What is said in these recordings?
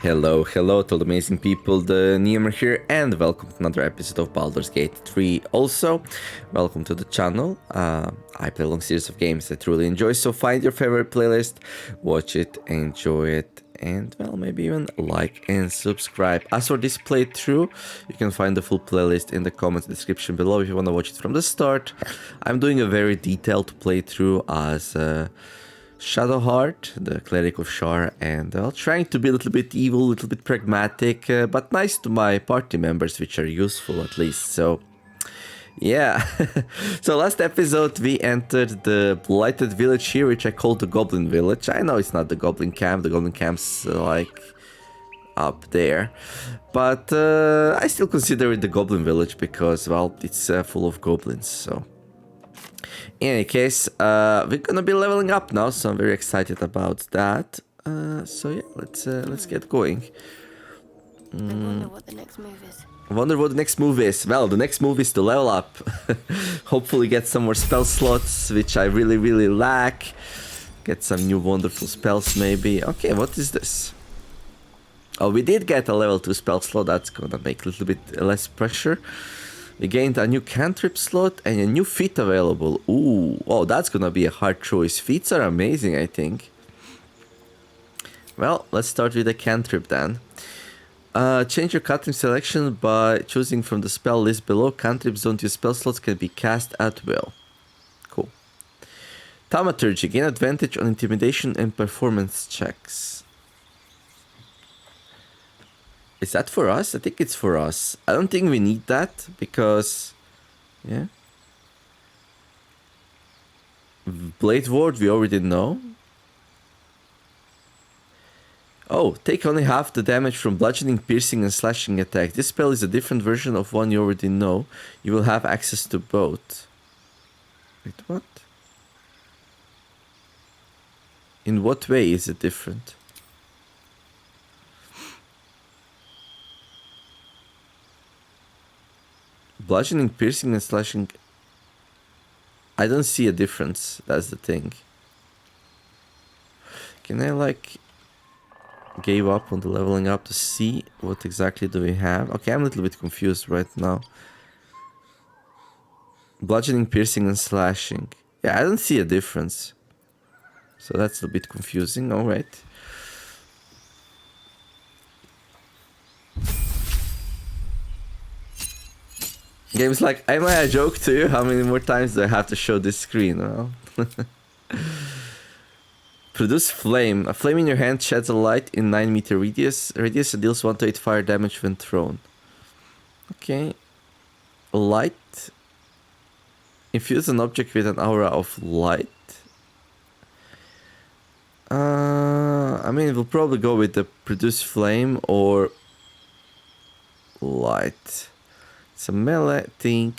Hello to all the amazing people, TheNeomare here, and welcome to another episode of Baldur's Gate 3. Also, welcome to the channel. I play a long series of games I truly enjoy, so find your favorite playlist, watch it, enjoy it, and well, maybe even like and subscribe. As for this playthrough, you can find the full playlist in the comments description below if you want to watch it from the start. I'm doing a very detailed playthrough as Shadowheart, the cleric of Shar, and trying to be a little bit evil, a little bit pragmatic, but nice to my party members, which are useful at least. So, yeah. So last episode we entered the blighted village here, which I called the Goblin Village. I know it's not the Goblin Camp. The Goblin Camp's like up there, but I still consider it the Goblin Village because, well, it's full of goblins. So. In any case, we're gonna be leveling up now, so I'm very excited about that. So yeah, let's get going. I wonder what the next move is. I wonder what the next move is. Well, the next move is to level up. Hopefully get some more spell slots, which I really lack. Get some new wonderful spells maybe. Okay, what is this? Oh, we did get a level 2 spell slot. That's gonna make a little bit less pressure. We gained a new cantrip slot and a new feat available. Ooh, oh, that's gonna be a hard choice. Feats are amazing, I think. Well, let's start with the cantrip then. Change your cantrip selection by choosing from the spell list below. Cantrips don't use spell slots, can be cast at will. Cool. Thaumaturgy, gain advantage on intimidation and performance checks. Is that for us? I think it's for us. I don't think we need that because, yeah. Blade Ward, we already know. Oh, take only half the damage from bludgeoning, piercing, and slashing attacks. This spell is a different version of one you already know. You will have access to both. Wait, what? In what way is it different? Bludgeoning, piercing, and slashing. I don't see a difference. That's the thing. Can I like give up on the leveling up to see what exactly do we have? Okay, I'm a little bit confused right now. Bludgeoning, piercing, and slashing. Yeah, I don't see a difference. So that's a bit confusing. All right. Game's like, am I a joke to you? How many more times do I have to show this screen? Well, produce flame. A flame in your hand sheds a light in 9-meter radius and deals 1 to 8 fire damage when thrown. Okay. Light. Infuse an object with an aura of light. I mean, we'll probably go with the produce flame or light. It's a melee thing.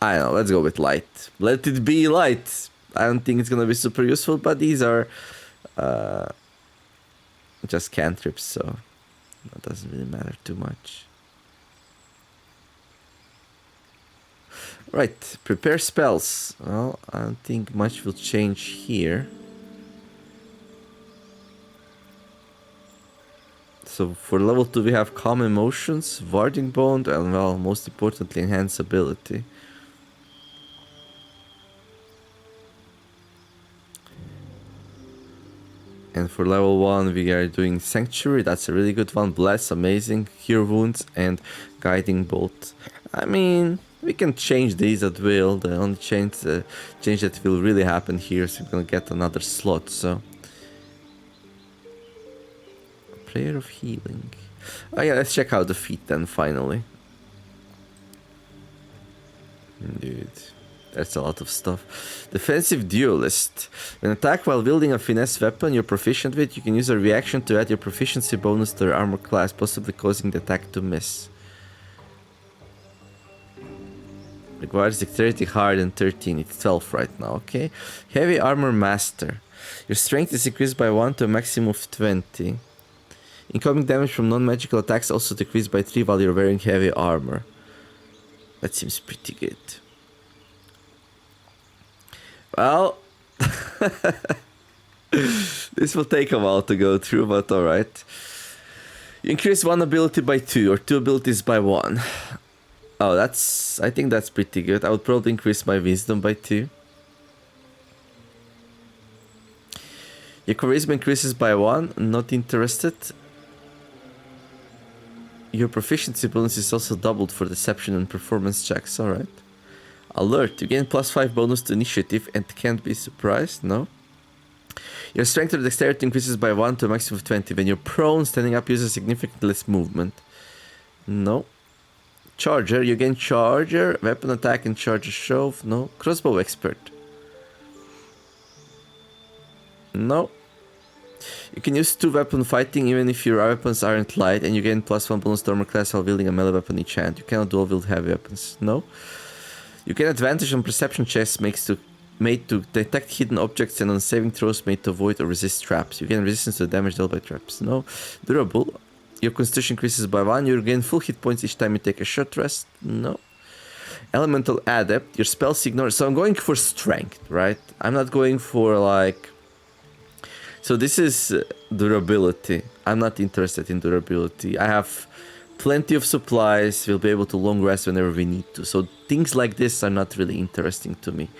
I don't know, let's go with light. Let it be light. I don't think it's gonna be super useful, but these are just cantrips, so that doesn't really matter too much. Right, prepare spells. Well, I don't think much will change here. So for level 2 we have Calm Emotions, Warding Bond, and well, most importantly, Enhance Ability. And for level 1 we are doing Sanctuary, that's a really good one. Bless, amazing. Cure Wounds and Guiding Bolt. I mean, we can change these at will. The only change that will really happen here is we're gonna get another slot, so... Prayer of Healing. Oh yeah, let's check out the feat then, finally. Dude, that's a lot of stuff. Defensive Duelist. When attack while wielding a finesse weapon you're proficient with, you can use a reaction to add your proficiency bonus to your armor class, possibly causing the attack to miss. Requires dexterity higher than 13, it's 12 right now, okay? Heavy Armor Master. Your strength is increased by 1 to a maximum of 20. Incoming damage from non-magical attacks also decreased by 3 while you're wearing heavy armor. That seems pretty good. Well, This will take a while to go through, but alright. You increase one ability by 2 or 2 abilities by 1. Oh, I think that's pretty good. I would probably increase my wisdom by 2. Your charisma increases by 1. Not interested. Your proficiency bonus is also doubled for deception and performance checks. Alright. Alert. You gain +5 bonus to initiative and can't be surprised. No. Your strength or dexterity increases by 1 to a maximum of 20. When you're prone, standing up uses significantly less movement. No. Charger. You gain charger, weapon attack, and charger shove. No. Crossbow expert. No. You can use 2 weapon fighting even if your weapons aren't light, and you gain +1 bonus to armor class while wielding a melee weapon each hand. You cannot dual wield heavy weapons. No. You gain advantage on perception checks made to detect hidden objects and on saving throws made to avoid or resist traps. You gain resistance to damage dealt by traps. No. Durable. Your constitution increases by 1. You gain full hit points each time you take a short rest. No. Elemental adept. Your spells ignore. So I'm going for strength, right? I'm not going for like. So this is durability. I'm not interested in durability. I have plenty of supplies. We'll be able to long rest whenever we need to. So things like this are not really interesting to me.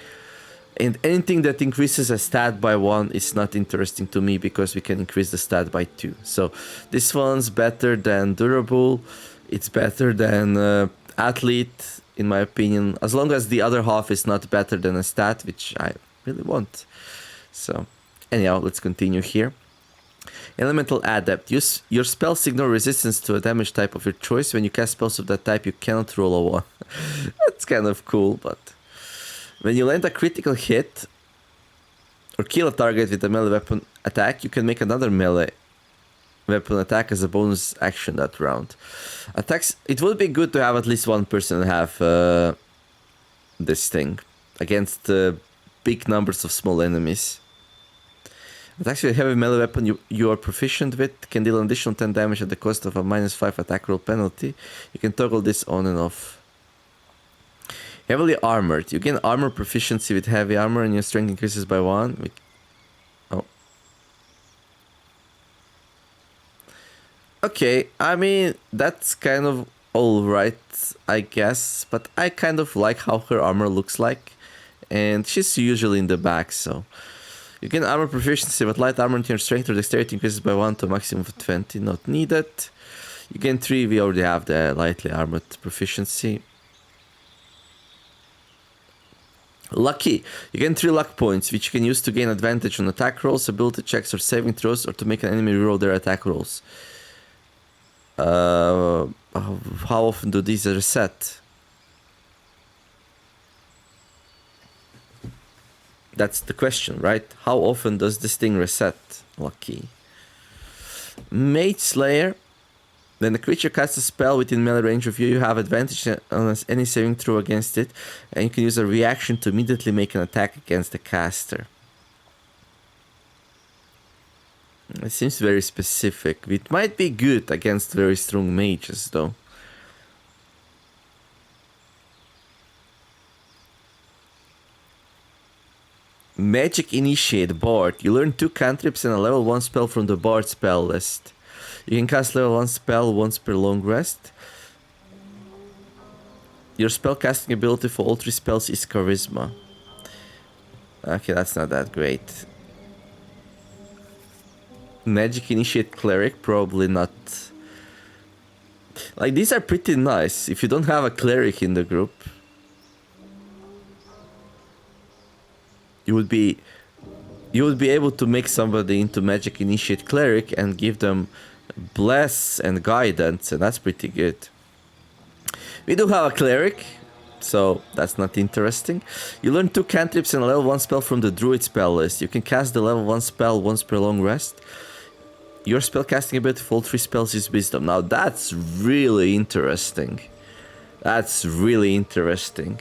And anything that increases a stat by 1 is not interesting to me because we can increase the stat by 2. So this one's better than durable. It's better than athlete, in my opinion. As long as the other half is not better than a stat, which I really want. So anyhow, let's continue here. Elemental adept. Your spells ignore resistance to a damage type of your choice. When you cast spells of that type, you cannot roll a 1. That's kind of cool, but when you land a critical hit or kill a target with a melee weapon attack, you can make another melee weapon attack as a bonus action that round. Attacks. It would be good to have at least one person have this thing against big numbers of small enemies. Attacks with a heavy melee weapon you are proficient with can deal an additional 10 damage at the cost of a -5 attack roll penalty. You can toggle this on and off. Heavily armored. You gain armor proficiency with heavy armor and your strength increases by 1. Oh. Okay, I mean, that's kind of alright, I guess. But I kind of like how her armor looks like. And she's usually in the back, so. You gain armor proficiency with light armor and your strength or dexterity increases by 1 to a maximum of 20. Not needed. You gain 3. We already have the lightly armored proficiency. Lucky. You gain 3 luck points, which you can use to gain advantage on attack rolls, ability checks, or saving throws, or to make an enemy reroll their attack rolls. How often do these reset? That's the question, right? How often does this thing reset? Lucky. Mage Slayer. When the creature casts a spell within melee range of you, you have advantage on any saving throw against it, and you can use a reaction to immediately make an attack against the caster. It seems very specific. It might be good against very strong mages, though. Magic Initiate Bard. You learn 2 cantrips and a level 1 spell from the Bard spell list. You can cast level 1 spell once per long rest. Your spell casting ability for all 3 spells is Charisma. Okay, that's not that great. Magic Initiate Cleric, probably not. Like, these are pretty nice if you don't have a cleric in the group. You would be able to make somebody into Magic Initiate Cleric and give them Bless and Guidance, and that's pretty good. We do have a Cleric, so that's not interesting. You learn 2 cantrips and a level 1 spell from the Druid spell list. You can cast the level 1 spell once per long rest. Your spell casting ability for all 3 spells is Wisdom. Now that's really interesting. That's really interesting.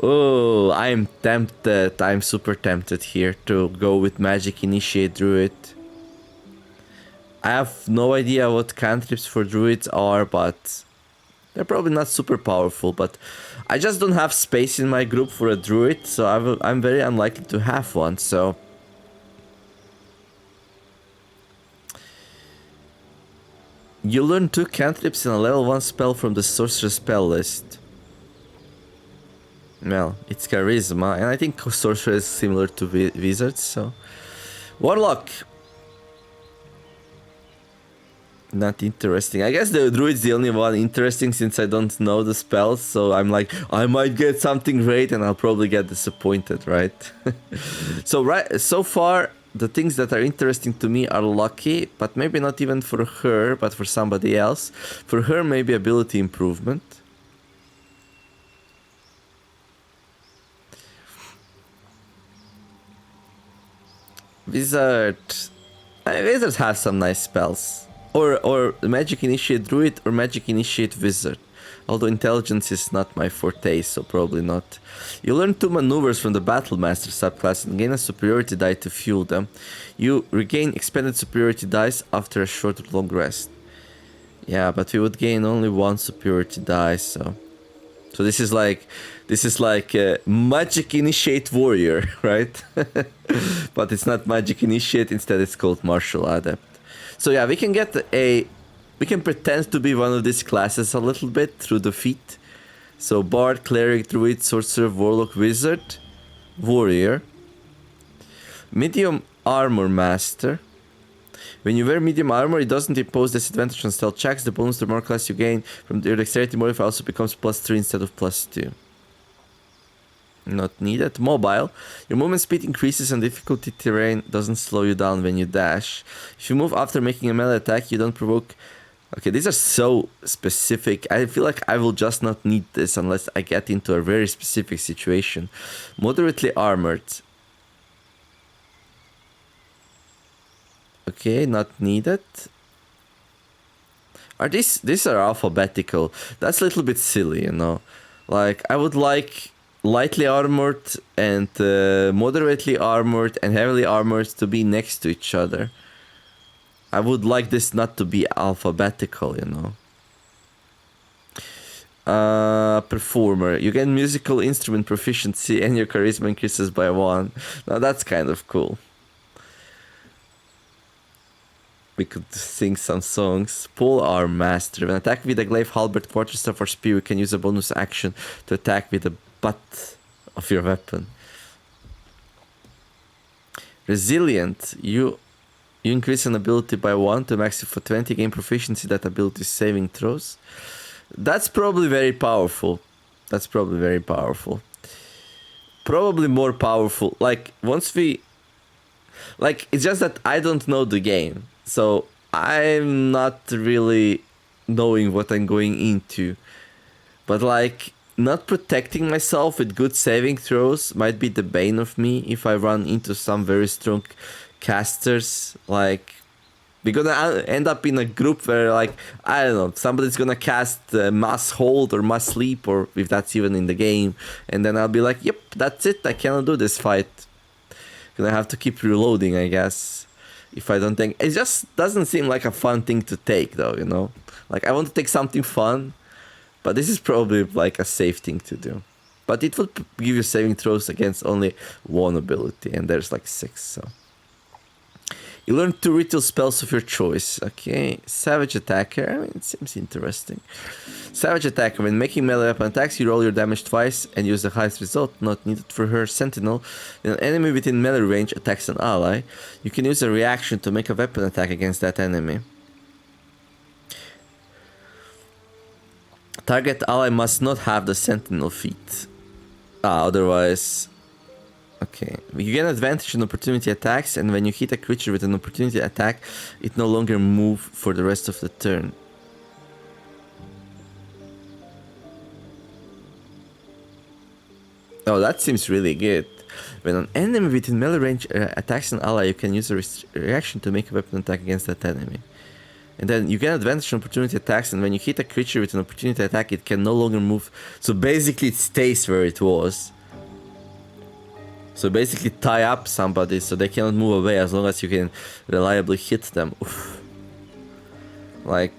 Oh, I'm tempted. I'm super tempted here to go with Magic Initiate Druid. I have no idea what cantrips for druids are, but they're probably not super powerful. But I just don't have space in my group for a druid, so I'm very unlikely to have one. So You learn 2 cantrips and a level 1 spell from the sorcerer spell list. Well, it's charisma, and I think sorcerer is similar to wizards, so... Warlock! Not interesting. I guess the druid's the only one interesting since I don't know the spells, so I'm like, I might get something great and I'll probably get disappointed, right? So far, the things that are interesting to me are lucky, but maybe not even for her, but for somebody else. For her, maybe ability improvement. Wizard. Wizards have some nice spells. Or Magic Initiate Druid or Magic Initiate Wizard. Although intelligence is not my forte, so probably not. You learn 2 maneuvers from the Battle Master subclass and gain a superiority die to fuel them. You regain expended superiority dice after a short or long rest. Yeah, but we would gain only 1 superiority die, so... So this is like Magic Initiate Warrior, right? But it's not Magic Initiate, instead it's called Martial Adept. So yeah, we can pretend to be one of these classes a little bit through the feat. So Bard, Cleric, Druid, Sorcerer, Warlock, Wizard, Warrior. Medium Armor Master. When you wear medium armor, it doesn't impose disadvantage on stealth checks. The bonus to more class you gain from your dexterity modifier also becomes +3 instead of +2. Not needed. Mobile. Your movement speed increases and difficulty terrain doesn't slow you down when you dash. If you move after making a melee attack, you don't provoke... Okay, these are so specific. I feel like I will just not need this unless I get into a very specific situation. Moderately armored. Okay, not needed. Are these are alphabetical? That's a little bit silly, you know. Like, I would like lightly armored and moderately armored and heavily armored to be next to each other. I would like this not to be alphabetical, you know. Performer. You get musical instrument proficiency and your charisma increases by 1. Now that's kind of cool. We could sing some songs. Polearm Master. When attack with a glaive, halberd, quarterstaff, or spear, you can use a bonus action to attack with the butt of your weapon. Resilient. You increase an ability by 1 to max it for 20. Gain proficiency that ability saving throws. That's probably very powerful. Probably more powerful. Like, once we... Like, it's just that I don't know the game. So, I'm not really knowing what I'm going into. But, like, not protecting myself with good saving throws might be the bane of me if I run into some very strong casters. Like, we're gonna end up in a group where, like, I don't know, somebody's gonna cast Mass Hold or Mass Sleep, or if that's even in the game. And then I'll be like, yep, that's it, I cannot do this fight. Gonna have to keep reloading, I guess. If I don't think... It just doesn't seem like a fun thing to take, though, you know? Like, I want to take something fun, but this is probably, like, a safe thing to do. But it would give you saving throws against only 1 ability, and there's, like, 6, so... You learn 2 ritual spells of your choice. Okay, Savage Attacker. I mean, it seems interesting. Savage Attacker. When making melee weapon attacks, you roll your damage twice and use the highest result. Not needed for her. Sentinel. When an enemy within melee range attacks an ally, you can use a reaction to make a weapon attack against that enemy. Target ally must not have the Sentinel feat. Otherwise... Okay, you get an advantage on opportunity attacks, and when you hit a creature with an opportunity attack, it no longer moves for the rest of the turn. Oh, that seems really good. When an enemy within melee range attacks an ally, you can use a reaction to make a weapon attack against that enemy. And then you get an advantage on opportunity attacks, and when you hit a creature with an opportunity attack, it can no longer move. So basically it stays where it was. So basically tie up somebody so they cannot move away as long as you can reliably hit them. Oof. Like,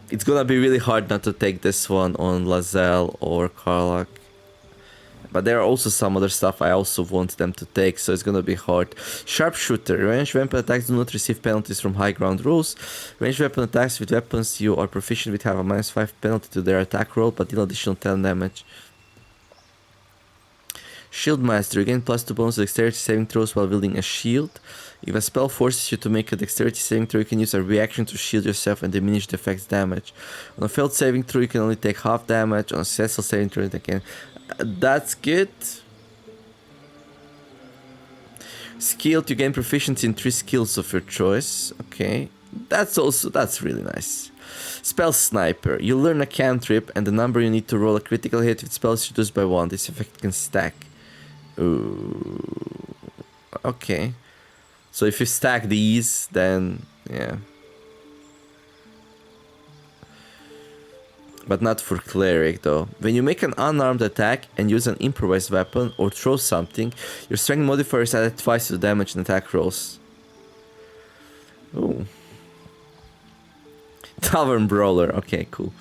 it's gonna be really hard not to take this one on Lae'zel or Karlach. But there are also some other stuff I also want them to take, so it's gonna be hard. Sharpshooter. Ranged weapon attacks do not receive penalties from high ground rules. Ranged weapon attacks with weapons you are proficient with have a -5 penalty to their attack roll, but deal additional 10 damage. Shieldmaster. You gain +2 bonus to dexterity saving throws while wielding a shield. If a spell forces you to make a dexterity saving throw, you can use a reaction to shield yourself and diminish the effect's damage. On a failed saving throw, you can only take half damage. On a successful saving throw, you can... That's good. Skilled, you gain proficiency in 3 skills of your choice. Okay. That's really nice. Spell Sniper. You learn a cantrip and the number you need to roll a critical hit with spells reduced by 1. This effect can stack. Ooh. Okay. So if you stack these, then yeah. But not for Cleric though. When you make an unarmed attack and use an improvised weapon or throw something, your strength modifier is added twice to the damage and attack rolls. Ooh. Tavern Brawler. Okay, cool.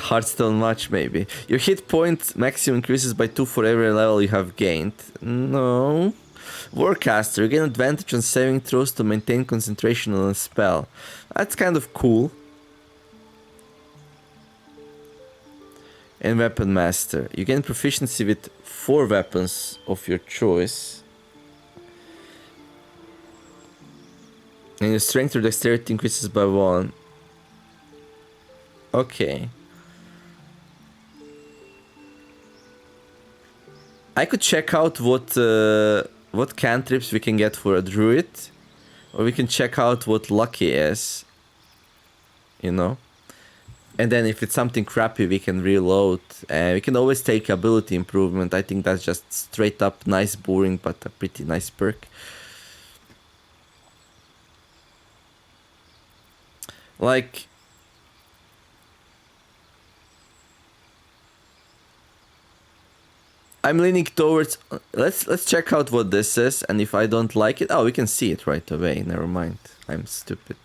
Hearthstone match maybe. Your hit point maximum increases by 2 for every level you have gained. No. Warcaster. You gain advantage on saving throws to maintain concentration on a spell. That's kind of cool. And Weapon Master. You gain proficiency with 4 weapons of your choice. And your strength or dexterity increases by 1. Okay. I could check out what cantrips we can get for a druid. Or we can check out what lucky is. You know? And then if it's something crappy, we can reload. We can always take ability improvement. I think that's just straight up nice, boring, but a pretty nice perk. Like... I'm leaning towards... Let's check out what this is. And if I don't like it... Oh, we can see it right away. Never mind. I'm stupid.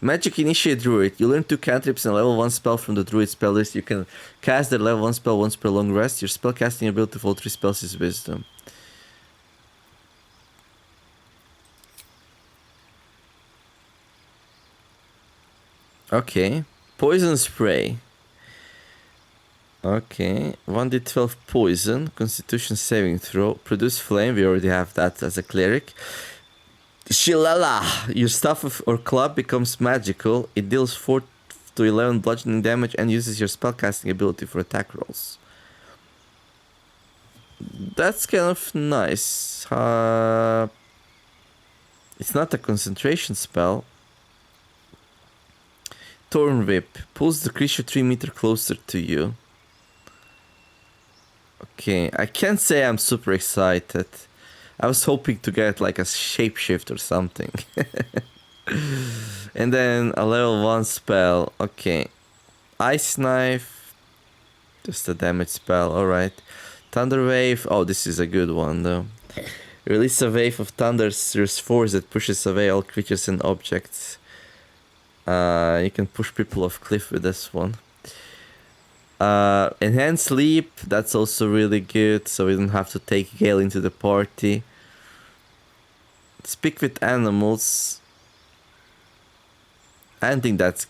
Magic Initiate Druid. You learn 2 cantrips and a level 1 spell from the Druid spell list. You can cast the level 1 spell once per long rest. Your spell casting ability for all 3 spells is Wisdom. Okay. Poison Spray. Okay. 1d12 poison. Constitution saving throw. Produce flame. We already have that as a cleric. Shillelagh. Your staff or club becomes magical. It deals 4 to 11 bludgeoning damage and uses your spellcasting ability for attack rolls. That's kind of nice. It's not a concentration spell. Thorn Whip. Pulls the creature 3 meters closer to you. Okay, I can't say I'm super excited. I was hoping to get like a shapeshift or something. And then a level 1 spell. Okay. Ice Knife. Just a damage spell. Alright. Thunder Wave. Oh, this is a good one though. Release a wave of thunderous force that pushes away all creatures and objects. You can push people off cliff with this one. Enhanced Sleep, that's also really good, so we don't have to take Gale into the party. Speak with Animals. I don't think that's...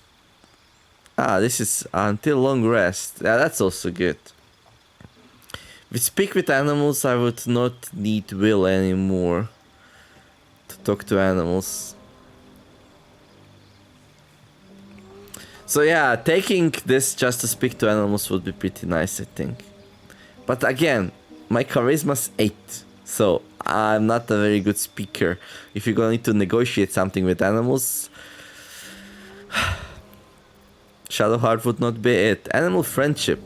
this is until long rest. Yeah, that's also good. With Speak with Animals, I would not need Will anymore to talk to animals. So yeah, taking this just to speak to animals would be pretty nice, I think. But again, my charisma's 8, so I'm not a very good speaker. If you're gonna need to negotiate something with animals, Shadowheart would not be it. Animal Friendship.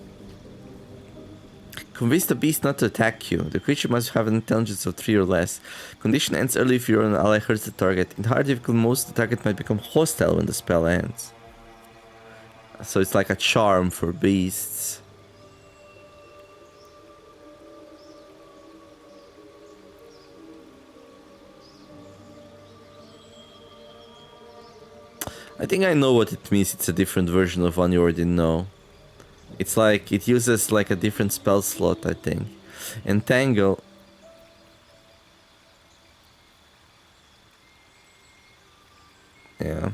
Convince the beast not to attack you. The creature must have an intelligence of 3 or less. Condition ends early if your own ally hurts the target. In hard difficult modes, the target might become hostile when the spell ends. So it's like a charm for beasts. I think I know what it means. It's a different version of one you already know. It's like, it uses like a different spell slot, I think. Entangle. Yeah.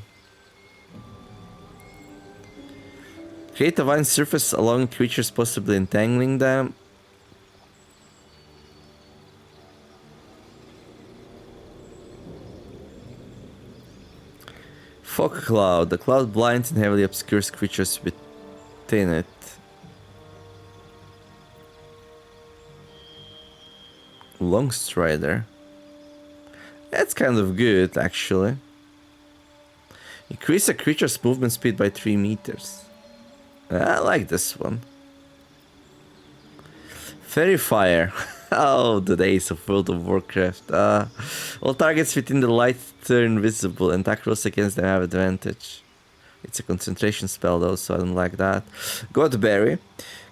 Create a vine surface allowing creatures possibly entangling them. Fog cloud. The cloud blinds and heavily obscures creatures within it. Long strider. That's kind of good, actually. Increase a creature's movement speed by 3 meters. I like this one. Fairy Fire. Oh, the days of World of Warcraft. All targets within the light turn visible and attack rolls against them have advantage. It's a concentration spell though, so I don't like that. Godberry.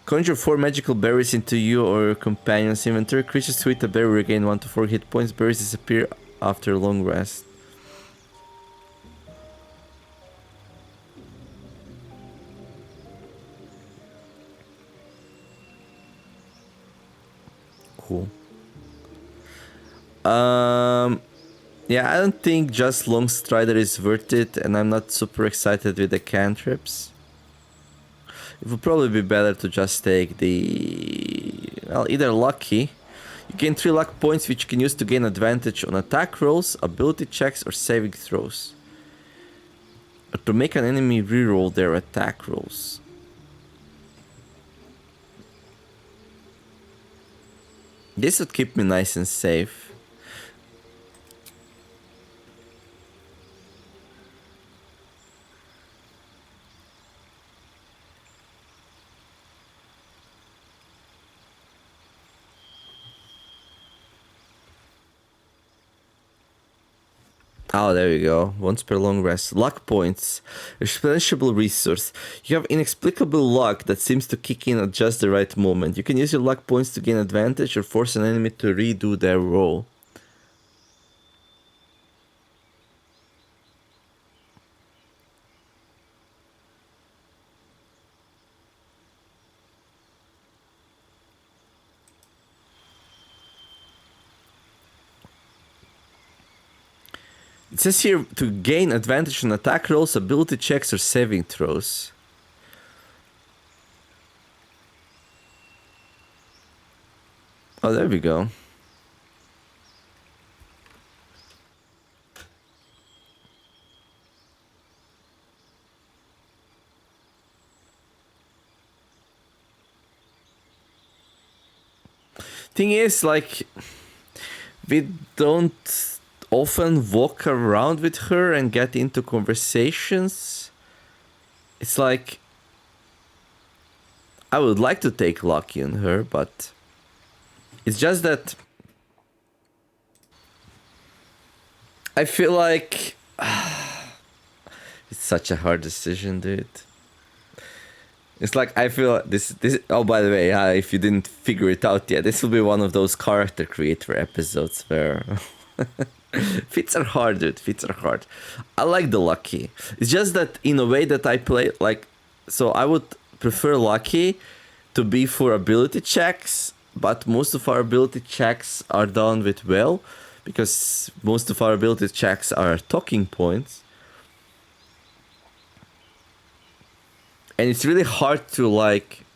Conjure 4 magical berries into you or your companion's inventory. Creatures who eat a berry regain 1 to 4 hit points. Berries disappear after a long rest. Cool. Yeah, I don't think just Long Strider is worth it, and I'm not super excited with the cantrips. It would probably be better to just take the... well, either Lucky. You gain 3 luck points which you can use to gain advantage on attack rolls, ability checks, or saving throws. Or to make an enemy reroll their attack rolls. This would keep me nice and safe. Oh, there you go. Once per long rest. Luck points. Expendable resource. You have inexplicable luck that seems to kick in at just the right moment. You can use your luck points to gain advantage or force an enemy to redo their roll. It says here to gain advantage on attack rolls, ability checks, or saving throws. Oh, there we go. Thing is, like, we don't often walk around with her and get into conversations. It's like I would like to take lucky on her, but it's just that I feel like it's such a hard decision, dude. It's like I feel this. Oh, by the way, if you didn't figure it out yet, this will be one of those character creator episodes where feats are hard, dude. Feats are hard. I like the lucky. It's just that in a way that I play, like, so I would prefer lucky to be for ability checks, but most of our ability checks are done with will, because most of our ability checks are talking points. And it's really hard to, like,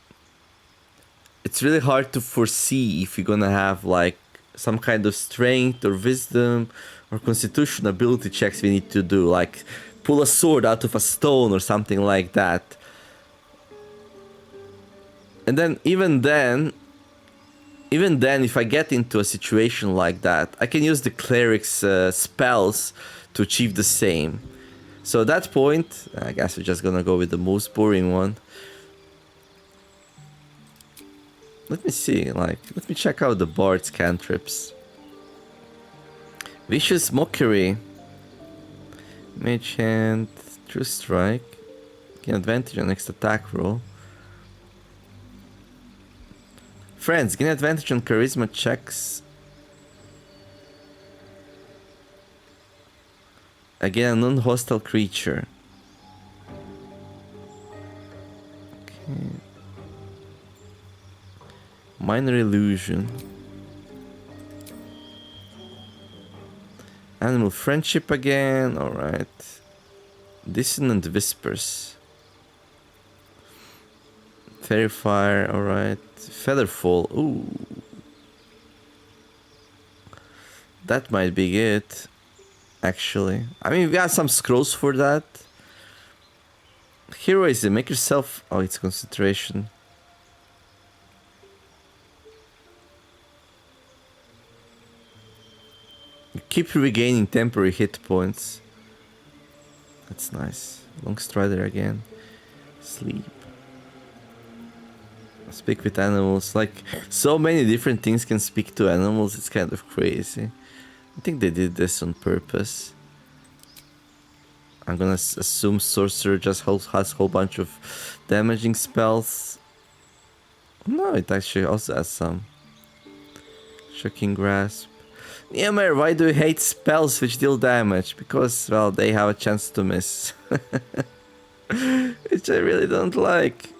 it's really hard to foresee if you're gonna have, like, some kind of strength or wisdom or constitution ability checks we need to do, like pull a sword out of a stone or something like that. And then even then if I get into a situation like that, I can use the cleric's spells to achieve the same. So at that point, I guess we're just gonna go with the most boring one. Let me see, like, let me check out the bard's cantrips. Vicious Mockery. Mage Hand. True Strike. Gain advantage on next attack roll. Friends, gain advantage on charisma checks. Again, a non-hostile creature. Okay. Minor illusion. Animal friendship again, alright. Dissonant whispers. Fairy fire, alright. Featherfall, ooh. That might be good, actually. I mean, we got some scrolls for that. Heroism, make yourself... Oh, it's concentration. You keep regaining temporary hit points. That's nice. Long strider again. Sleep. Speak with animals. Like, so many different things can speak to animals. It's kind of crazy. I think they did this on purpose. I'm gonna assume Sorcerer just has a whole bunch of damaging spells. No, it actually also has some. Shocking Grasp. TheNeomare, why do you hate spells which deal damage? Because, well, they have a chance to miss. Which I really don't like.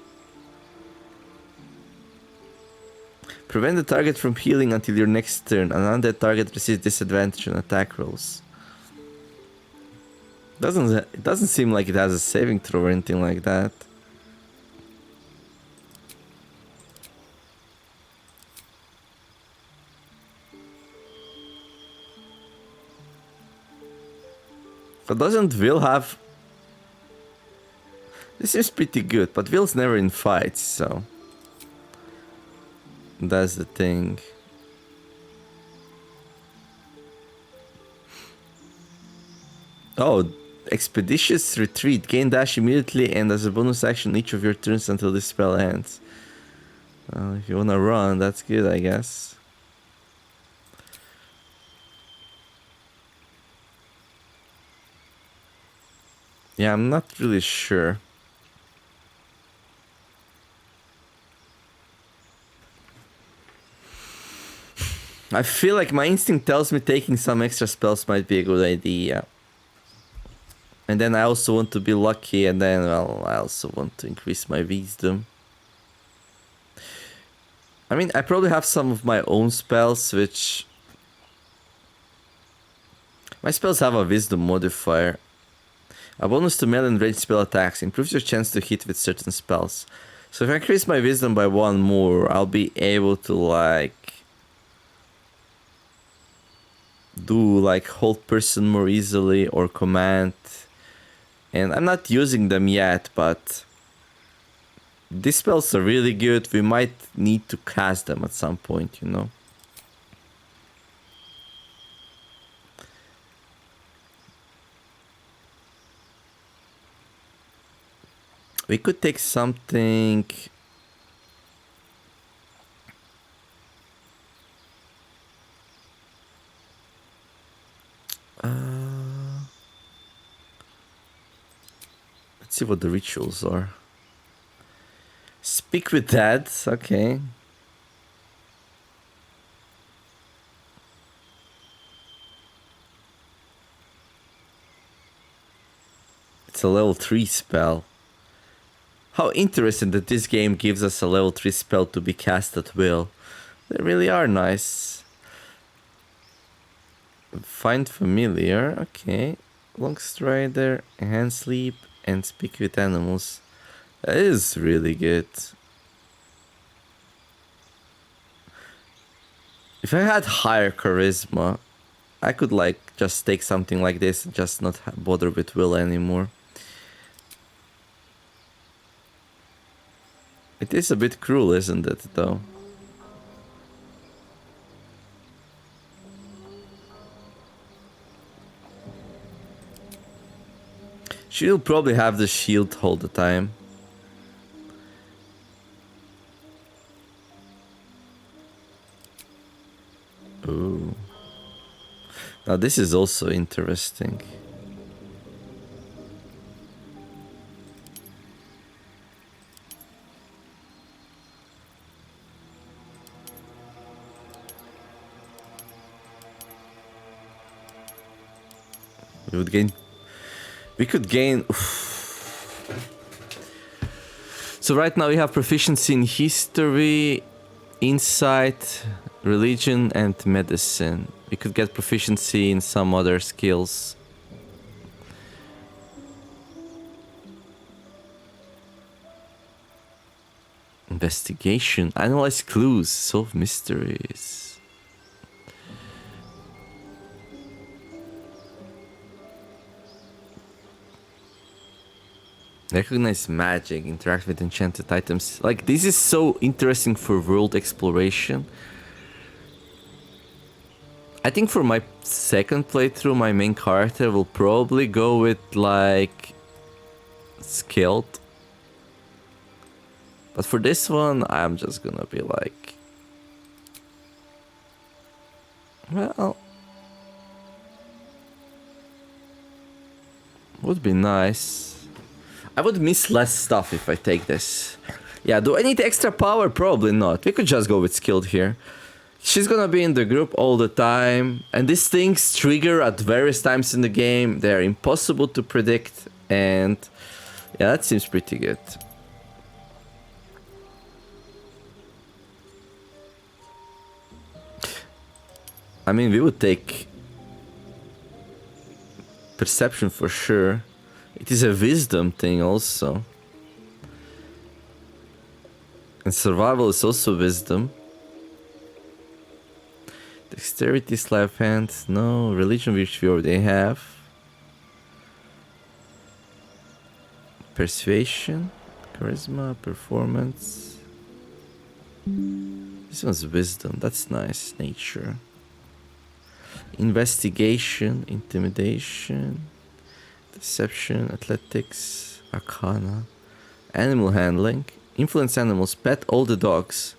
Prevent the target from healing until your next turn. An undead target receives disadvantage on attack rolls. It doesn't seem like it has a saving throw or anything like that. But doesn't Will have... This seems pretty good, but Will's never in fights, so... That's the thing. Oh, Expeditious Retreat. Gain dash immediately and as a bonus action each of your turns until this spell ends. Well, if you wanna run, that's good, I guess. Yeah, I'm not really sure. I feel like my instinct tells me taking some extra spells might be a good idea. And then I also want to be lucky, and then, well, I also want to increase my wisdom. I mean, I probably have some of my own spells, which... My spells have a wisdom modifier. A bonus to melee and ranged spell attacks improves your chance to hit with certain spells. So if I increase my wisdom by 1 more, I'll be able to, like... do, like, hold person more easily, or command... And I'm not using them yet, but these spells are really good. We might need to cast them at some point, you know. We could take something... Let's see what the rituals are. Speak with Dad, okay. It's a level 3 spell. How interesting that this game gives us a level 3 spell to be cast at will. They really are nice. Find familiar, okay. Long strider, enhance sleep, and speak with animals. That is really good. If I had higher charisma, I could like just take something like this and just not bother with will anymore. It is a bit cruel, isn't it, though? She'll probably have the shield all the time. Ooh. Now this is also interesting. We would gain... We could gain... So right now we have proficiency in history, Insight, religion, and medicine. We could get proficiency in some other skills. Investigation, analyze clues, solve mysteries. Recognize magic, interact with enchanted items. Like, this is so interesting for world exploration. I think for my second playthrough, my main character will probably go with, like, skilled. But for this one, I'm just gonna be like... Well... Would be nice. I would miss less stuff if I take this. Yeah, do I need extra power? Probably not. We could just go with skilled here. She's gonna be in the group all the time. And these things trigger at various times in the game. They're impossible to predict. And... yeah, that seems pretty good. I mean, we would take perception for sure. It is a wisdom thing also. And survival is also wisdom. Dexterity, sleight of hand, no. Religion, which we already have. Persuasion, charisma, performance. This one's wisdom, that's nice. Nature. Investigation, intimidation, deception, athletics, arcana, animal handling, influence animals, pet all the dogs.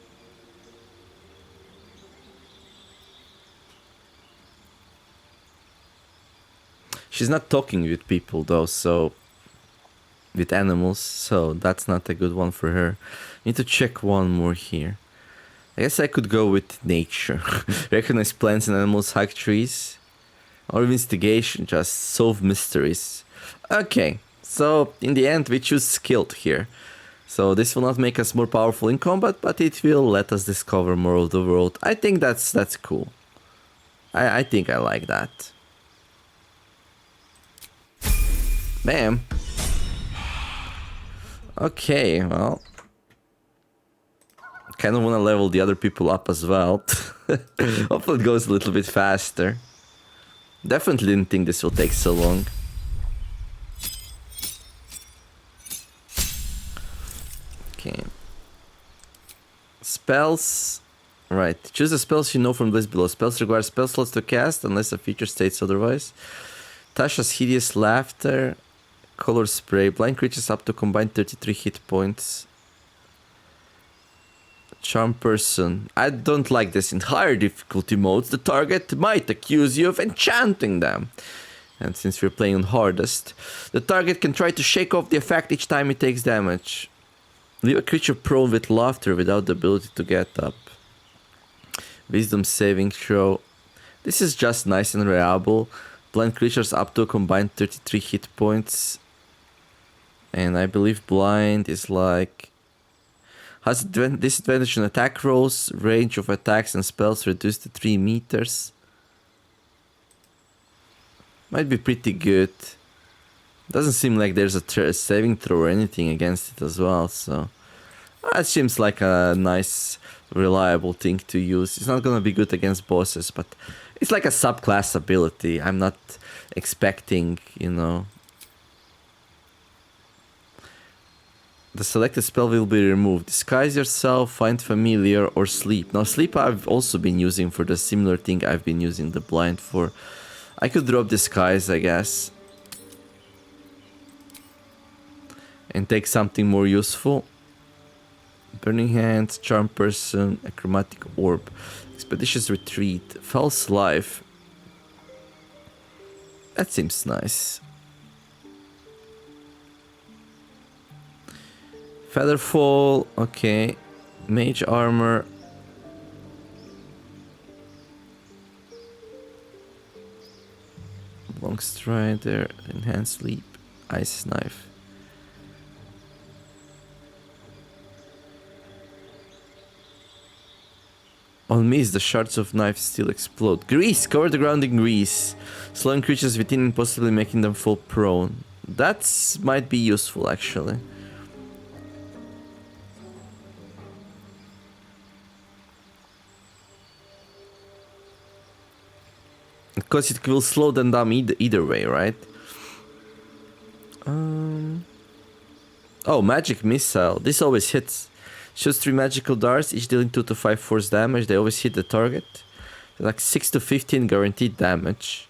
She's not talking with people though, so with animals, so that's not a good one for her. Need to check one more here. I guess I could go with nature. Recognize plants and animals, hike trees. Or investigation, just solve mysteries. Okay, so in the end we choose skilled here. So this will not make us more powerful in combat, but it will let us discover more of the world. I think that's cool. I think I like that. Bam. Okay, well... kind of want to level the other people up as well. Hopefully it goes a little bit faster. Definitely didn't think this will take so long. Okay. Spells. Right. Choose the spells you know from the list below. Spells require spell slots to cast unless a feature states otherwise. Tasha's hideous laughter. Color spray. Blind creatures up to combined 33 hit points. Charm person. I don't like this. In higher difficulty modes, the target might accuse you of enchanting them. And since we're playing on hardest, the target can try to shake off the effect each time it takes damage. Leave a creature prone with laughter without the ability to get up. Wisdom saving throw. This is just nice and reliable. Blind creatures up to a combined 33 hit points. And I believe blind is like... has disadvantage on attack rolls, range of attacks and spells reduced to 3 meters. Might be pretty good. Doesn't seem like there's a saving throw or anything against it as well, so... that seems like a nice, reliable thing to use. It's not gonna be good against bosses, but it's like a subclass ability. I'm not expecting, you know... The selected spell will be removed. Disguise yourself, find familiar, or sleep. Now sleep I've also been using for the similar thing I've been using the blind for. I could drop disguise, I guess. And take something more useful. Burning Hands, Charm Person, a Chromatic Orb. Expeditious Retreat, False Life. That seems nice. Featherfall, okay. Mage Armor. Long Strider, Enhanced Leap, Ice Knife. On me, the shards of knife still explode. Grease! Cover the ground in grease. Slowing creatures within and possibly making them fall prone. That might be useful, actually. Because it will slow them down either way, right? Oh, magic missile. This always hits. Shoots 3 magical darts, each dealing 2 to 5 force damage. They always hit the target. Like 6 to 15 guaranteed damage.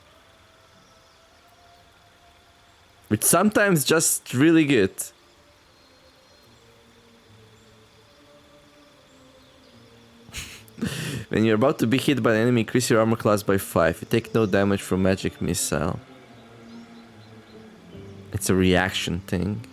Which sometimes just really good. When you're about to be hit by an enemy, increase your armor class by 5. You take no damage from magic missile. It's a reaction thing.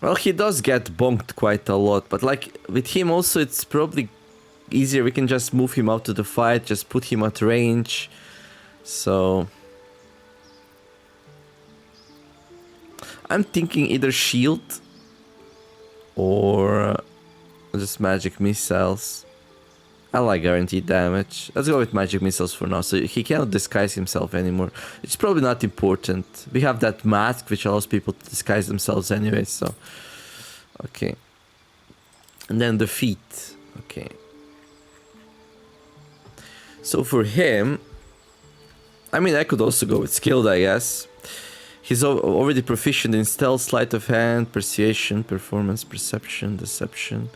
Well, he does get bonked quite a lot, but like with him also it's probably easier. We can just move him out to the fight, just put him at range. So I'm thinking either shield or just magic missiles. I like guaranteed damage. Let's go with magic missiles for now. So he cannot disguise himself anymore. It's probably not important. We have that mask which allows people to disguise themselves anyway, so... Okay. And then the feat. Okay. So for him... I mean, I could also go with skilled, I guess. He's already proficient in stealth, sleight of hand, persuasion, performance, perception, deception...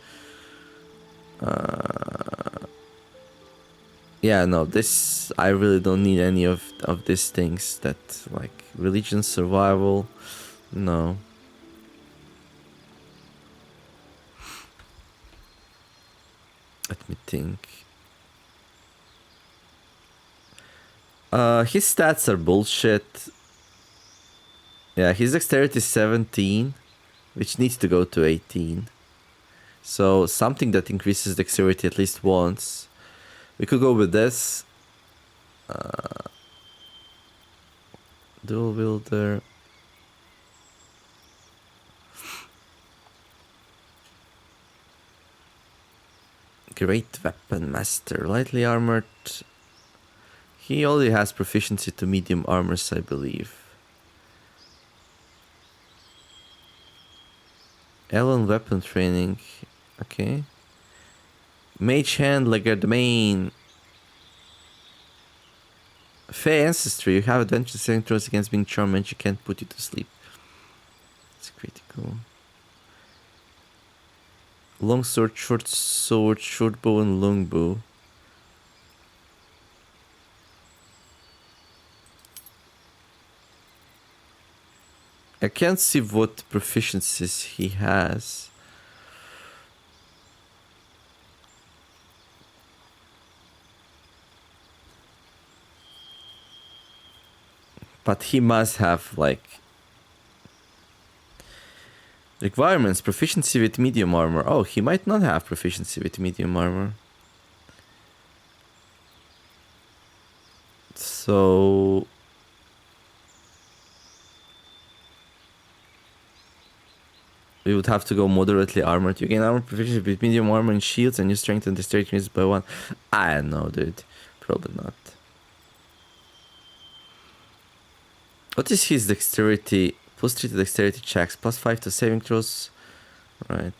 yeah, no, this... I really don't need any of these things that, like, religion, survival, no. Let me think. His stats are bullshit. Yeah, his dexterity is 17, which needs to go to 18. So something that increases dexterity at least once. We could go with this. Dual wielder. Great weapon master. Lightly armored. He only has proficiency to medium armors, I believe. Ellen weapon training. Okay. Mage hand, Trickery Domain. Fey ancestry. You have advantage saving throws against being charmed and she can't put you to sleep. It's critical. Long sword, short bow, and long bow. I can't see what proficiencies he has. But he must have, like... Requirements, proficiency with medium armor. Oh, he might not have proficiency with medium armor. So... we would have to go moderately armored. You gain armor proficiency with medium armor and shields and you strengthen the dexterity increases by 1. I don't know, dude. Probably not. What is his dexterity? Plus 3 to dexterity checks, plus 5 to saving throws. Right.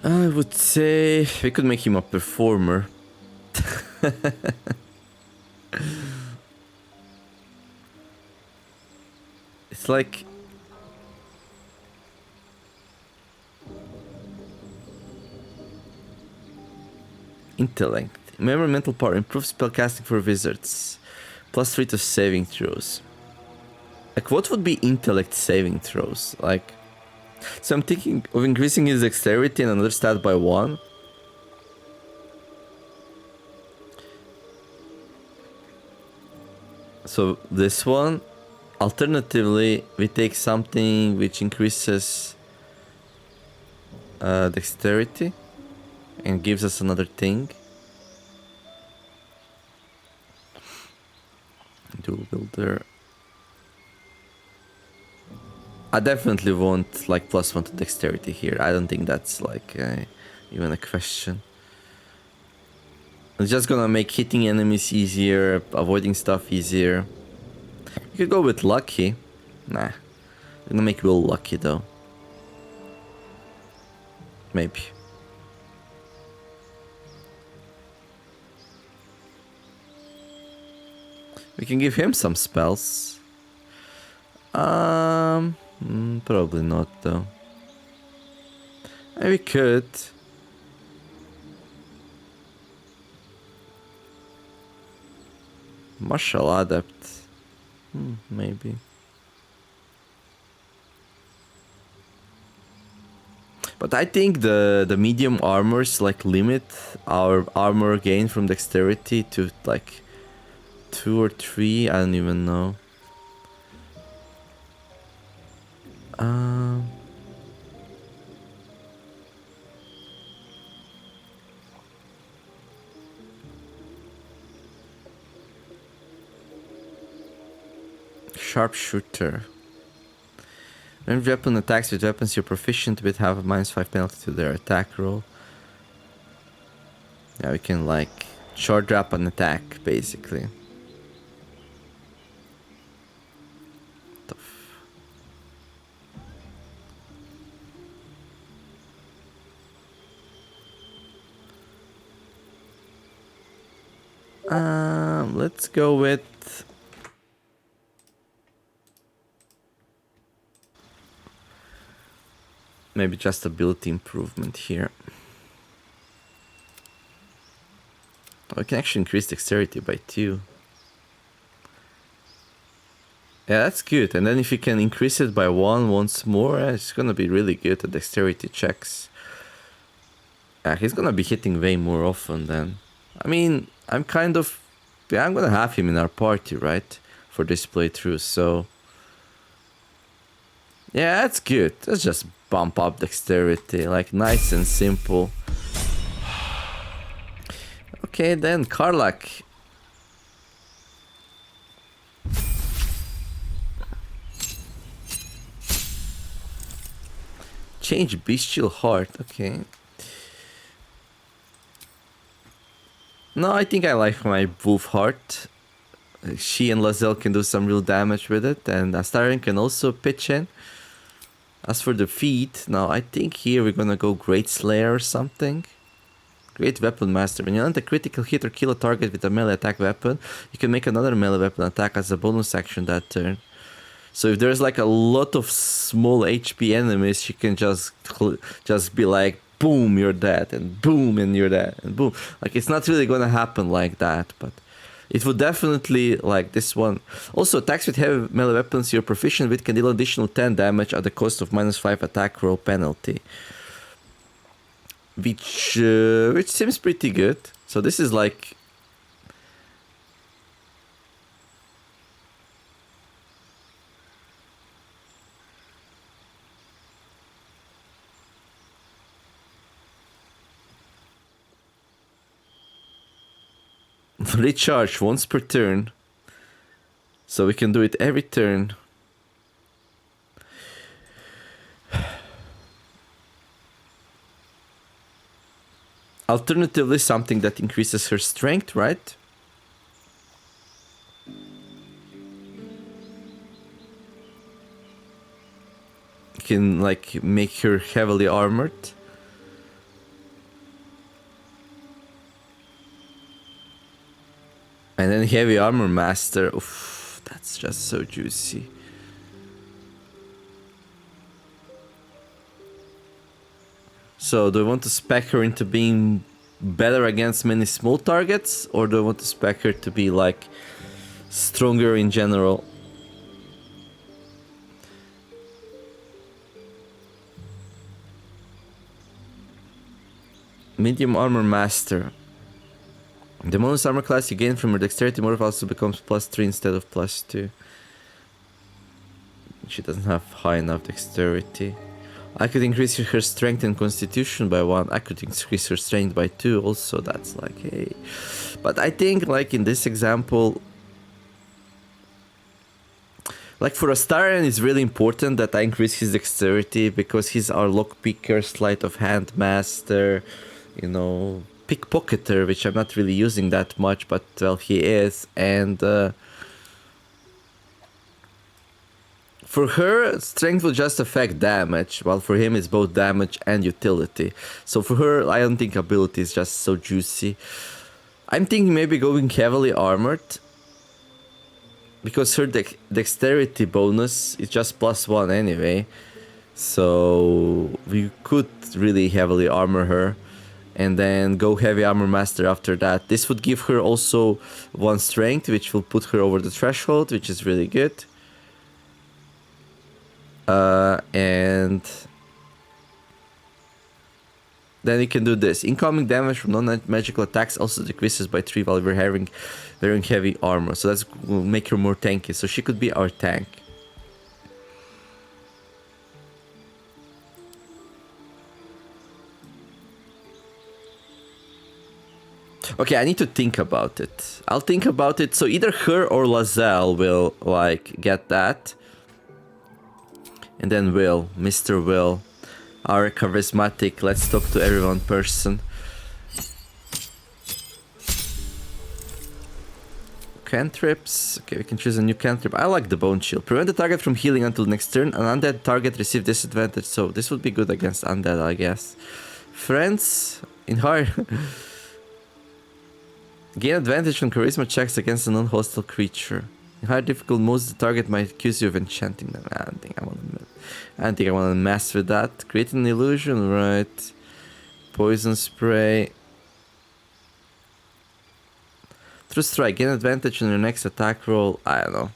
I would say we could make him a performer. It's like... intellect. Remember mental power. Improves spellcasting for wizards. Plus 3 to saving throws. Like, what would be intellect saving throws? Like... So I'm thinking of increasing his dexterity and another stat by 1. So this one. Alternatively, we take something which increases dexterity and gives us another thing. Dual builder. I definitely want like +1 to dexterity here. I don't think that's like even a question. It's just gonna make hitting enemies easier, avoiding stuff easier. You could go with lucky. Nah. I'm gonna make Will lucky though. Maybe. We can give him some spells. Probably not though. Maybe we could. Martial Adept. Maybe. But I think the medium armors like limit our armor gain from dexterity to like 2 or 3. I don't even know. Sharpshooter. When weapon attacks with weapons you're proficient with have a -5 penalty to their attack roll. Yeah, we can like short drop an attack basically. Tough. Let's go with maybe just ability improvement here. Oh, we can actually increase dexterity by 2. Yeah, that's good. And then if you can increase it by 1 once more, it's gonna be really good at dexterity checks. Yeah, he's gonna be hitting way more often then. I mean, I'm kind of... Yeah, I'm gonna have him in our party, right? For this playthrough, so... Yeah, that's good. Let's just bump up dexterity, like nice and simple. Okay, then Karlak. Change Bestial Heart, okay. No, I think I like my Wolf Heart. She and Lazel can do some real damage with it, and Astarion can also pitch in. As for the feat, now I think here we're gonna go Great Slayer or something. Great Weapon Master. When you land a critical hit or kill a target with a melee attack weapon, you can make another melee weapon attack as a bonus action that turn. So if there's like a lot of small HP enemies, you can just be like, boom, you're dead, and boom, and you're dead, and boom. Like, it's not really gonna happen like that, but it would definitely, like this one. Also, attacks with heavy melee weapons you're proficient with can deal additional 10 damage at the cost of -5 attack roll penalty. Which seems pretty good. So this is like... recharge once per turn. So we can do it every turn. Alternatively, something that increases her strength, right? Can like make her heavily armored. And then heavy armor master. Oof, that's just so juicy. So do I want to spec her into being better against many small targets, or do I want to spec her to be like stronger in general? Medium armor master. The bonus armor class you gain from your dexterity modifier also becomes +3 instead of +2. She doesn't have high enough dexterity. I could increase her strength and constitution by 1. I could increase her strength by 2 also. That's like, hey. But I think like in this example, like for Astarion, it's really important that I increase his dexterity because he's our lockpicker, sleight of hand master, you know, pickpocketer, which I'm not really using that much, but well, he is. And for her, strength will just affect damage, while for him it's both damage and utility. So for her, I don't think ability is just so juicy. I'm thinking maybe going heavily armored, because her dexterity bonus is just +1 anyway. So we could really heavily armor her and then go heavy armor master after that. This would give her also 1 strength, which will put her over the threshold, which is really good. And then we can do this. Incoming damage from non-magical attacks also decreases by 3 while we're wearing heavy armor. So that's will make her more tanky. So she could be our tank. Okay, I need to think about it. I'll think about it. So either her or Lazelle will like get that. And then Will, Mr. Will, our charismatic, let's talk to everyone person. Cantrips. Okay, we can choose a new cantrip. I like the bone shield. Prevent the target from healing until next turn. An undead target receives disadvantage. So this would be good against undead, I guess. Friends in higher. Gain advantage on charisma checks against a non-hostile creature. In higher difficult modes, the target might accuse you of enchanting them. I don't think I want to mess with that. Create an illusion, right? Poison spray. True strike. Gain advantage on your next attack roll. I don't know.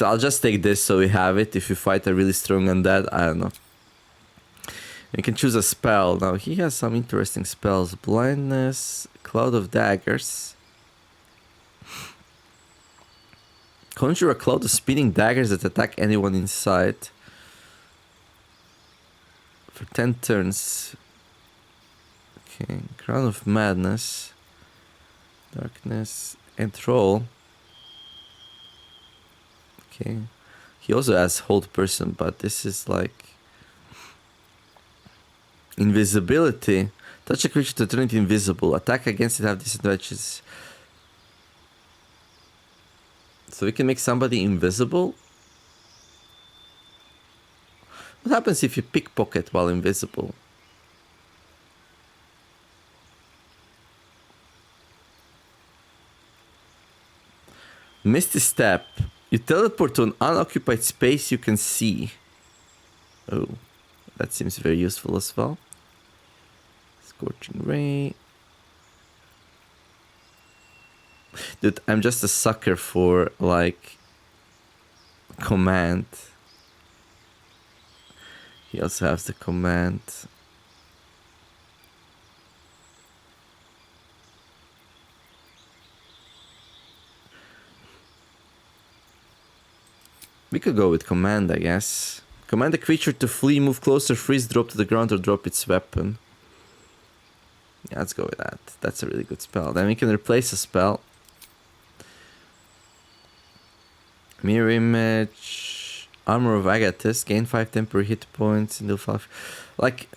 I'll just take this so we have it. If you fight a really strong undead, I don't know. You can choose a spell. Now he has some interesting spells. Blindness, Cloud of Daggers. Conjure a cloud of spinning daggers that attack anyone inside. For 10 turns. Okay, Crown of Madness. Darkness. Enthrall. Okay. He also has Hold Person, but this is like... Invisibility. Touch a creature to turn it invisible. Attack against it have disadvantages. So we can make somebody invisible. What happens if you pickpocket while invisible? Misty Step. You teleport to an unoccupied space you can see. Oh, that seems very useful as well. Scorching Ray. Dude, I'm just a sucker for, like, command. He also has the command. We could go with command, I guess. Command a creature to flee, move closer, freeze, drop to the ground, or drop its weapon. Yeah, let's go with that. That's a really good spell. Then we can replace a spell. Mirror Image. Armor of Agathis. Gain 5 temporary hit points. And deal 5. Like...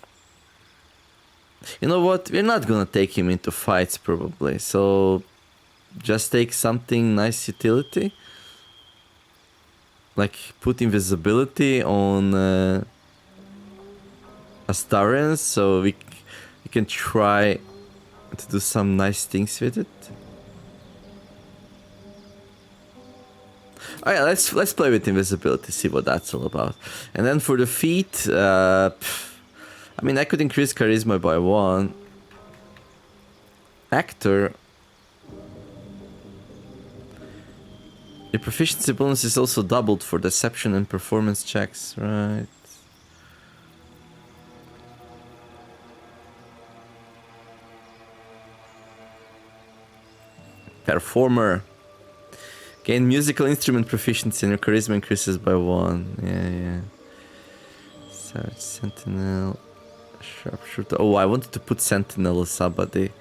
You know what? We're not gonna take him into fights, probably. So... Just take something nice utility. Like, put invisibility on... Astarion, so we can try to do some nice things with it. Oh yeah, let's play with invisibility, see what that's all about. And then for the feat, I mean, I could increase charisma by 1. Actor. Your proficiency bonus is also doubled for deception and performance checks, right? Performer. Gain musical instrument proficiency and your charisma increases by 1. Yeah. Savage Sentinel. Sharpshooter. Oh, I wanted to put Sentinel or somebody.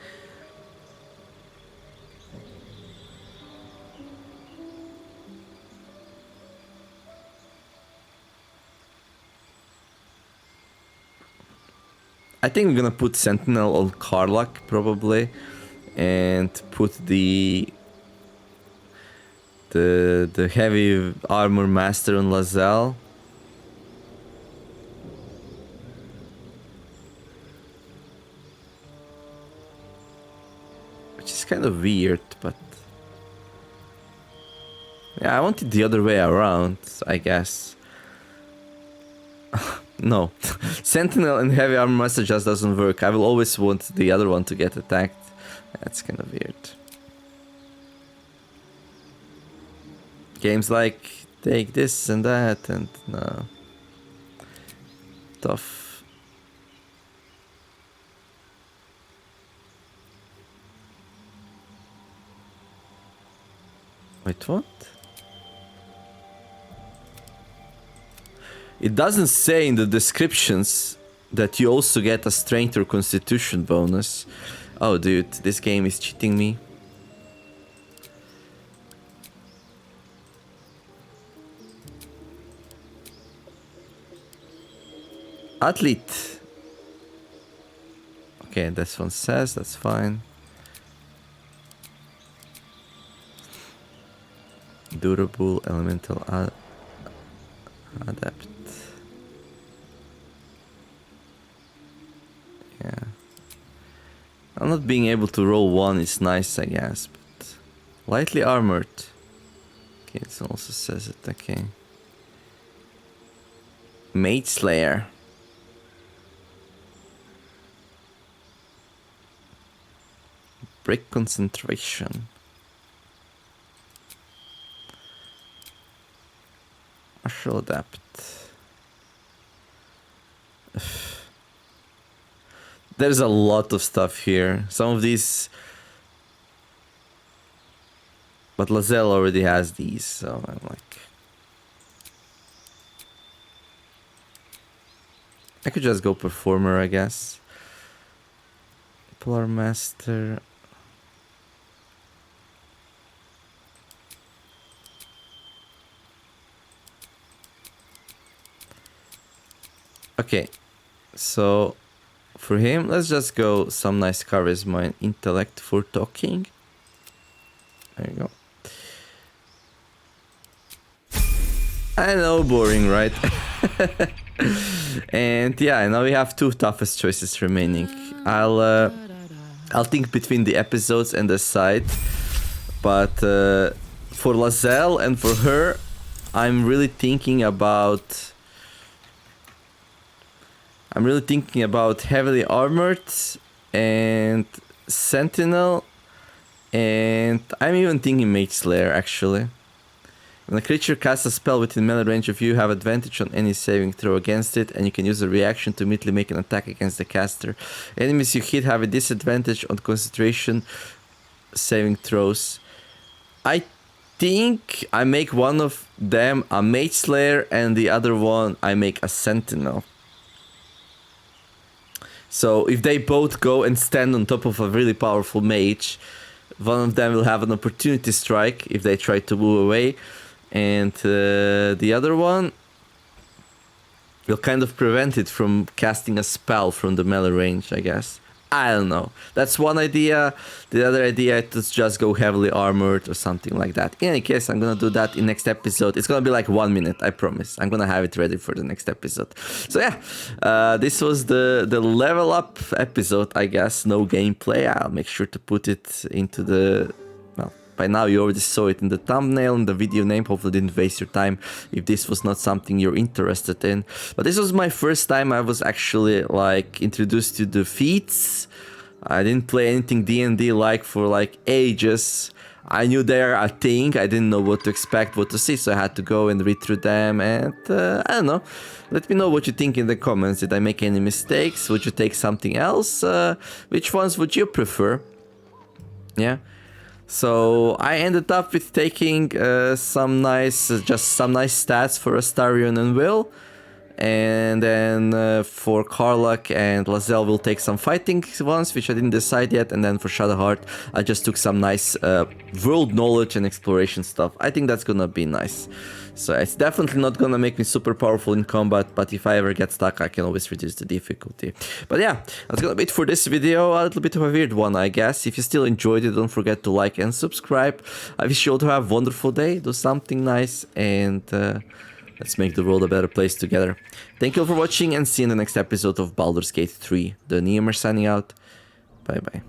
I think I'm gonna put Sentinel on Karlak probably, and put the heavy armor master on Lazel. Which is kind of weird, but yeah, I want it the other way around, I guess. No, Sentinel and Heavy Armor Master just doesn't work. I will always want the other one to get attacked. That's kind of weird. Games like take this and that and no. Tough. Wait, what? It doesn't say in the descriptions that you also get a strength or constitution bonus. Oh dude, this game is cheating me. Athlete. Okay, this one says, that's fine. Durable, elemental, adept. Yeah. I'm not being able to roll 1 is nice, I guess, but lightly armored. Okay, it also says it, okay. Mage Slayer. Break concentration. Martial adept. There's a lot of stuff here. Some of these... But Lazel already has these, so I'm like... I could just go Performer, I guess. Polar Master... Okay, so... For him, let's just go some nice charisma and intellect for talking. There you go. I know, boring, right? And yeah, now we have 2 toughest choices remaining. I'll think between the episodes and decide. But for Lazel and for her, I'm really thinking about... heavily armored and Sentinel, and I'm even thinking Mage Slayer actually. When a creature casts a spell within melee range of you, have advantage on any saving throw against it, and you can use a reaction to immediately make an attack against the caster. Enemies you hit have a disadvantage on concentration saving throws. I think I make one of them a Mage Slayer and the other one I make a Sentinel. So if they both go and stand on top of a really powerful mage, one of them will have an opportunity strike if they try to move away, and the other one will kind of prevent it from casting a spell from the melee range, I guess. I don't know. That's one idea. The other idea is just go heavily armored or something like that. In any case, I'm gonna do that in next episode. It's gonna be like 1 minute, I promise. I'm gonna have it ready for the next episode. So yeah, this was the level up episode, I guess. No gameplay. I'll make sure to put it into the... Well, by now you already saw it in the thumbnail and the video name. Hopefully didn't waste your time if this was not something you're interested in. But this was my first time I was actually like introduced to the feats. I didn't play anything D&D like for like ages. I knew they're a thing. I didn't know what to expect, what to see, so I had to go and read through them, and I don't know. Let me know what you think in the comments. Did I make any mistakes? Would you take something else? Which ones would you prefer? Yeah. So I ended up with taking some nice stats for Astarion and Will. And then for Karlach and Lazel, we'll take some fighting ones, which I didn't decide yet. And then for Shadowheart, I just took some nice world knowledge and exploration stuff. I think that's gonna be nice. So it's definitely not gonna make me super powerful in combat, but if I ever get stuck, I can always reduce the difficulty. But yeah, that's gonna be it for this video. A little bit of a weird one, I guess. If you still enjoyed it, don't forget to like and subscribe. I wish you all to have a wonderful day, do something nice, and let's make the world a better place together. Thank you all for watching, and see you in the next episode of Baldur's Gate 3. TheNeomare signing out. Bye bye.